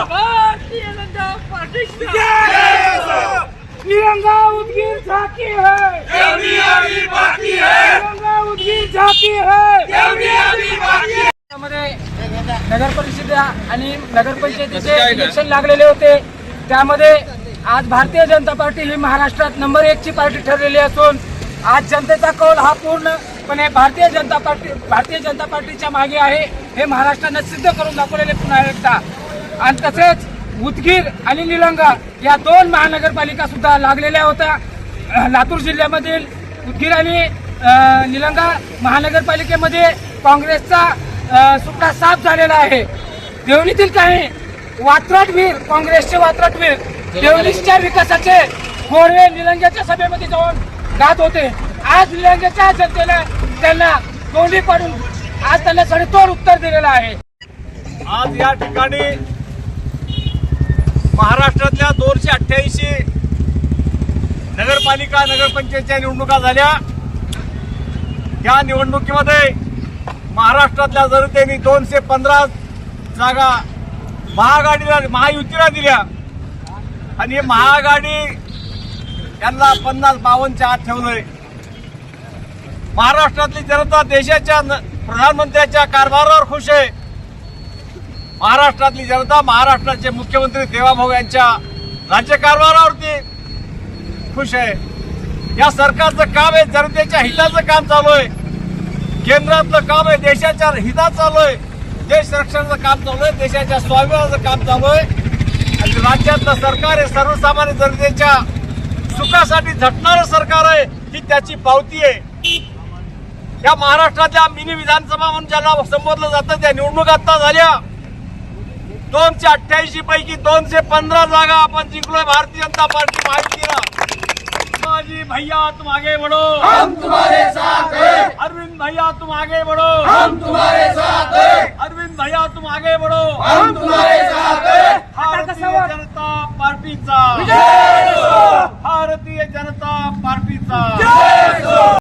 Bharatiya Janata party तिरंगा उदगीर झांकी है, तिरंगा उदगीर झांकी है। नगर परिषद आणि नगरपंचायतीचे इलेक्शन लागलेले होते, त्यामध्ये आज भारतीय जनता पार्टी ही महाराष्ट्रात नंबर 1 ची पार्टी ठरलेली असून आज जनतेचा कौल हा पूर्णपणे भारतीय जनता पार्टीच्या मागे आहे, हे महाराष्ट्राने सिद्ध करून दाखवलेले पुन्हा एकदा। आणि तसेच उदगीर आणि निलंगा या 2 महानगरपालिका सुद्धा लागलेल्या होत्या। लातूर जिल्ह्यामधील उदगीर आणि निलंगा महानगरपालिकेमध्ये काँग्रेसचा सुट्टा साफ झालेला आहे। देवणीतील काही वात्रटवीर, काँग्रेसचे वात्रटवीर देवणीच्या विकासाचे गोडवे निलंग्याच्या सभेमध्ये जाऊन गात होते। आज निलंग्याच्या जनतेला त्यांना तोंडी पाडून आज त्यांना सडेतोड उत्तर दिलेलं आहे। आज या ठिकाणी महाराष्ट्रातल्या 288 नगरपालिका नगरपंचायतच्या निवडणुका झाल्या। त्या निवडणुकीमध्ये महाराष्ट्रातल्या जनतेने 215 जागा महायुतीला दिल्या आणि महाआघाडी यांना 50-52च्या आत ठेवलंय। महाराष्ट्रातली जनता देशाच्या प्रधानमंत्र्यांच्या कारभारावर खुश आहे। महाराष्ट्रातली जनता महाराष्ट्राचे मुख्यमंत्री देवाभाऊ यांच्या राज्यकारभारावरती खुश आहे। या सरकारचं काम आहे जनतेच्या हिताचं काम चालू आहे, केंद्रातलं काम आहे देशाच्या हिताचं चालू आहे, देश रक्षणाचं काम चालू आहे, देशाच्या स्वाभिमानाचं काम चालू आहे। आणि राज्यातलं सरकार हे सर्वसामान्य जनतेच्या सुखासाठी झटणारं सरकार आहे, ही त्याची पावती आहे। या महाराष्ट्रातल्या मिनी विधानसभा म्हणून ज्याला संबोधलं जातं त्या निवडणुका आता झाल्या। 288 पैकी 215 जागा आपण जिंकलोय भारतीय जनता पार्टी महायुतीला। शिवाजी भैया तुम आगे बढ़ो, हम तुम्हारे साथ हैं। अरविंद भैया तुम आगे बढ़ो, हम तुम्हारे साथ हैं। अरविंद भैया तुम आगे बढ़ो।